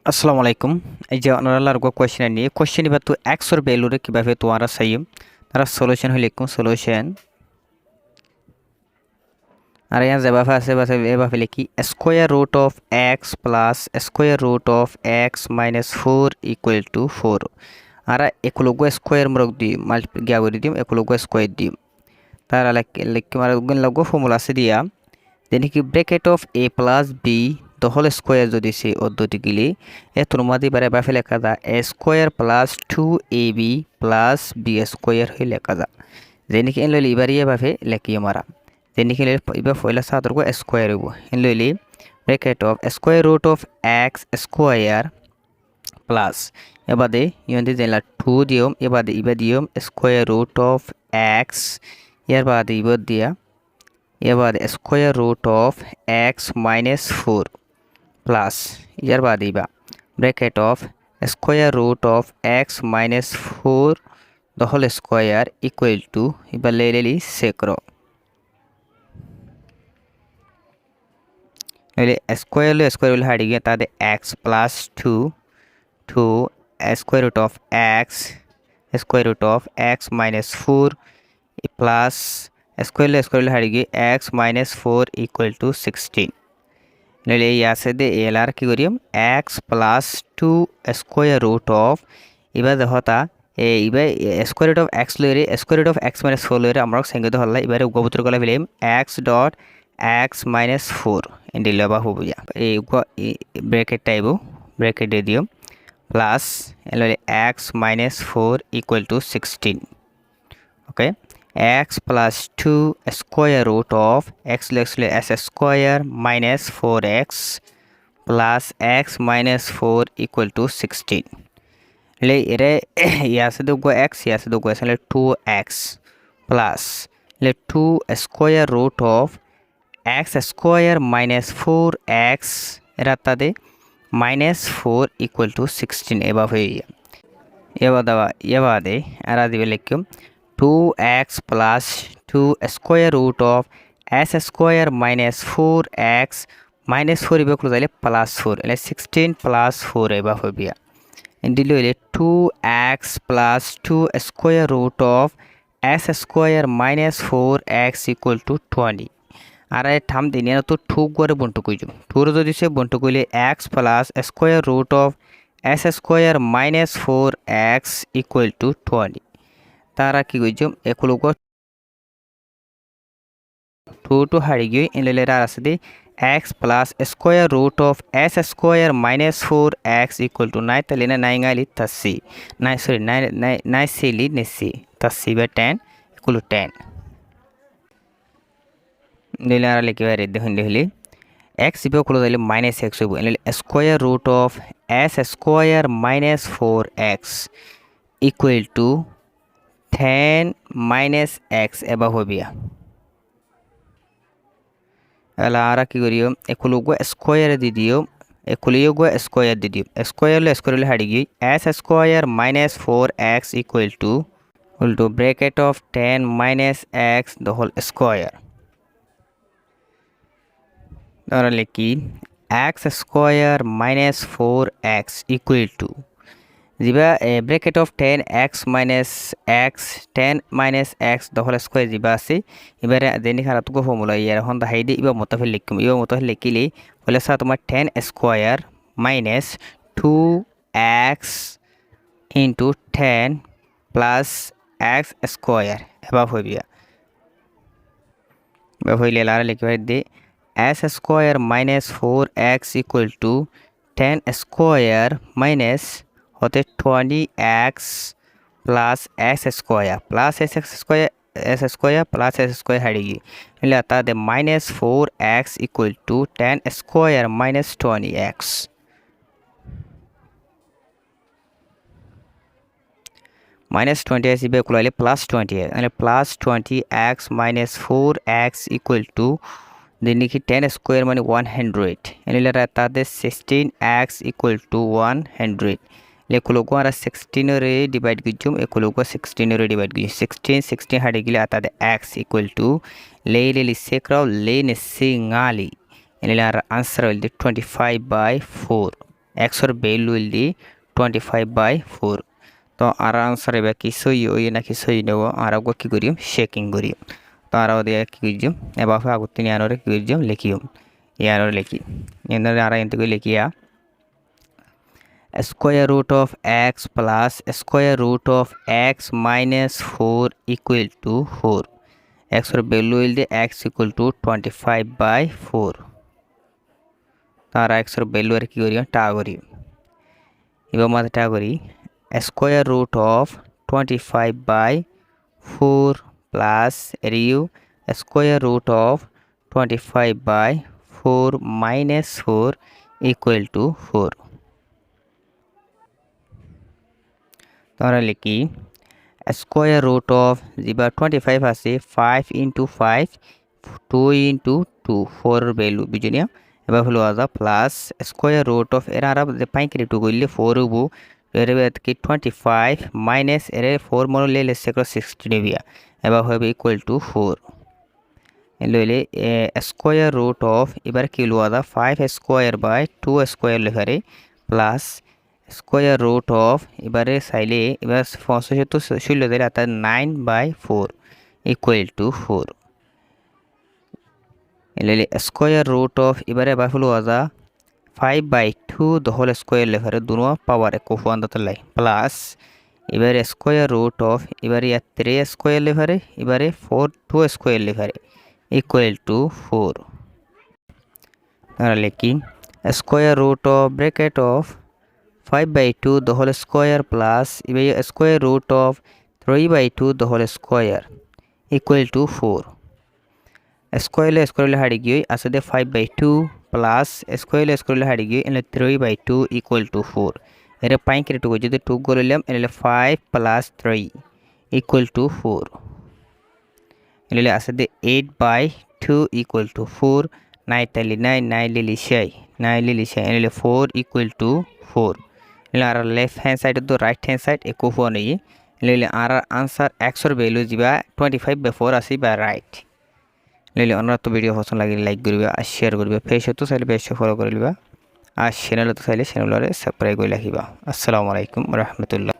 আসসালামু আলাইকুম। এই যে আপনারা আরেকটা কোয়েশ্চেন নিয়ে কোয়েশ্চেন এবার তো এক্স এর ভ্যালুরে কিভাবে তোমরা চাইম তারা সলিউশন হই লিখুন সলিউশন আর यहाँ যেভাবে আছে এভাবে লিখি square root of x plus square root of x minus 4 equal to 4 আর একলগ স্কয়ার মরক দি মাল্টিপ্লাই গিয়া করে দিম একলগ স্কয়ার দিম তারা লিখি আর গুণ লাগো ফর্মুলা আছে দিয়া দেন কি bracket of a plus b the whole square যদি সে পদ্ধতি গিলি এর মধ্যে বারে বাফে লেখা দা a square plus 2ab plus b square হই লেখা দা যেনি কি লইলি ইবারিয়া বাফে লেখি আমারা যেনি কি ইবা ফয়লা সাদর গো স্কয়ার হইব এন লইলি bracket of square root of x square plus এবাদে ইয়ন্দি জেলা 2 দিয়ম এবাদে ইবা দিয়ম স্কয়ার রুট অফ x এর বাদে ইবা দিয়া এবার square root of x minus 4 plus ইয়ার বাদ দিবা bracket of square root of x minus 4 the whole square equal to এবার লেলি সেক্র এলে স্কয়ার হাড়ি গিয়ে তাদের x plus 2 square root of x minus 4 plus square হাড়ি গিয়ে এক্স মাইনাস 4 ইকুয়াল টু 16 নইলে এই আছে দে এল আর কি করিম x plus 2 square root of এবার দেখতা এবার স্কয়ার রুট অফ এক্স লইরে square root of x minus 4 লইরে আমরা সংজ্ঞা হল্লা এবারে উপবুত্র কলা ফেলিম x dot x minus 4 and লবা হবো যা এই ব্র্যাকেট টাইব ব্র্যাকেট দিয়ে দিও প্লাস এললে x minus 4 equal to 16 okay x plus 2 square root of x s square minus 4x plus x minus 4 equal to 16 ले इरे यहाँ से दो x यहाँ से दो ऐसे 2x plus ले 2 square root of x square minus 4x रहता दे minus 4 equal to 16 एबा हुई ये बात है आरा दिवे लिखूं 2x plus 2 square root of s square minus 4x minus 4 इबे close आइले plus 4 એટલે 16 plus 4 এবা হবিয়া এন্ডিলো হইলে 2x plus 2 square root of s square minus 4x equal to 20 আর এই থাম দিনিয়া তো 2 করে বন্টু কইজু 2 যদি সে বন্টু কইলে x plus square root of s square minus 4x equal to 20 তারা কি কইজম একলগ 2 টু হারি গই এলেলে আর আছে দি x plus square root of s square minus 4x equal to 9 তাহলে না 9 গালি তাসি 9 সরি 9 সিলি নেসি তাসি বাই 10 ইকুয়াল টু 10 দিলে আর লিখি বাইরে দেখুন দেখলি x ইবে ক্লোজ আইলে মাইনাস x হইব এলে square root of s square minus 4x equal to 10 minus x এবা হবিয়া এলা আরা কি করিও একলগ স্কয়ার দি দিও একলিগ স্কয়ার দি দিও স্কয়ার হাড়ি গই s square minus 4x equal to bracket of 10 minus x the whole square তাহলে লিখি x square minus 4x equal to জিবা bracket of 10x minus x the whole square জিবা আছে এবারে দেনি খারাতগো ফর্মুলা ইয়ার হন দা হাইদে ইবা মতাফে লিখম ইবা মতাফে লিখিলে বলে সা তোমার 10 square minus 2x into 10 plus x square এবা হইবিয়া এবা হইলে লারা লিখবে দে s square minus 4x equal to 10 square minus होते 20x plus s square plus s square plus s square हड़ेगी मिला आता है minus 4x equal to 10 square minus 20x minus 20x equal है प्लस 20 यानी plus 20x minus 4x equal to देने की 10 square माने 100 यानी रहता है 16x इक्वल टू 100 लेकुलोको आरा 16 रे डिवाइड गिजुम एकुलोको 16 रे डिवाइड गिजु 16 हाडे गिले आता दे x इक्वल टू ले सेक्राव ले ने सिंगाली एले आरा आंसर विल 25/4 এক্সর ভ্যালু উইল দি 25/4 তো আর আনসার এবার কি সই ওই নাকি সই নেব আর আগে কি করিম চেকিং করিম তো আর দিয়ে কি করিম এবার আগত তিনি আনরে কি করিম লিখিম ইয়ার লিখি এনারে আর এনতে লিখিয়া square root of x plus square root of x minus 4 equal to 4 x or value will be x equal to 25/4 তারা x or value আর কি করি টা করি এবার মাথা টা করি square root of 25/4 plus রিউ square root of 25/4 minus 4 equal to 4 তাহলে লিখি স্কোয়ার রুট অফ যেবার 25 আছে 5 into 5 2 into 2 4 ভ্যালু বুঝিনিয়া এবার হলো আদা প্লাস স্কোয়ার রুট অফ এর আর যে পাইকারি টু করলে 4 হবো এর কি 25 মাইনাস এর 4 মনে লেলে সেক্র 60 নেবিয়া এবার হবে ইকুয়াল টু 4 লইলে স্কোয়ার রুট অফ এবার কি হলো আদা 5 স্কোয়ার বাই 2 স্কোয়ার লেখারে প্লাস স্কোয়ার রুট অফ এবারে চাইলে এবার 75 ষোলো দিলে অর্থাৎ 9/4 ইকুয়াল টু 4 এলে স্কোয়ার রুট অফ এবারে এবার হলো আজা 5/2 the whole square লেখারে দুনো পাওয়ার এক ফুয়ান্দাতে লাই প্লাস এবারে স্কোয়ার রুট অফ এবারে 3 স্কোয়ার লেখারে এবারে 2 স্কোয়ার লেখারে ইকুয়াল টু 4 তাহলে কি square root of bracket of 5/2 the whole square plus square root of 3/2 the whole square equal to 4 square হাড়ি গিয়ে আসলে 5/2 plus square হাড়ি গিয়ে এলে 3/2 equal to 4 এর পাইকারি টুকু যদি 2 করলাম এলে 5 plus 3 equal to 4 এলে আসলে 8/2 equal to 4 9 তালি 9 লিলি 6 এলে 4 equal to 4 আর লেফট হ্যান্ড সাইড তো রাইট হ্যান্ড সাইড একো ফোন নেই লইলে আর আনসার এক্সর ভ্যালু যা 25/4 আসি বা রাইট লইলে অন্য তো ভিডিও পছন্দ লাগলে লাইক করবে আর শেয়ার করবে পেজ তো চাইলে পেজটা ফলো করে লিবা আর চ্যানেল তো চাইলে চ্যানেলরে সাবস্ক্রাইব করে রাখিবা আসসালামু আলাইকুম রহমতুল্লাহ।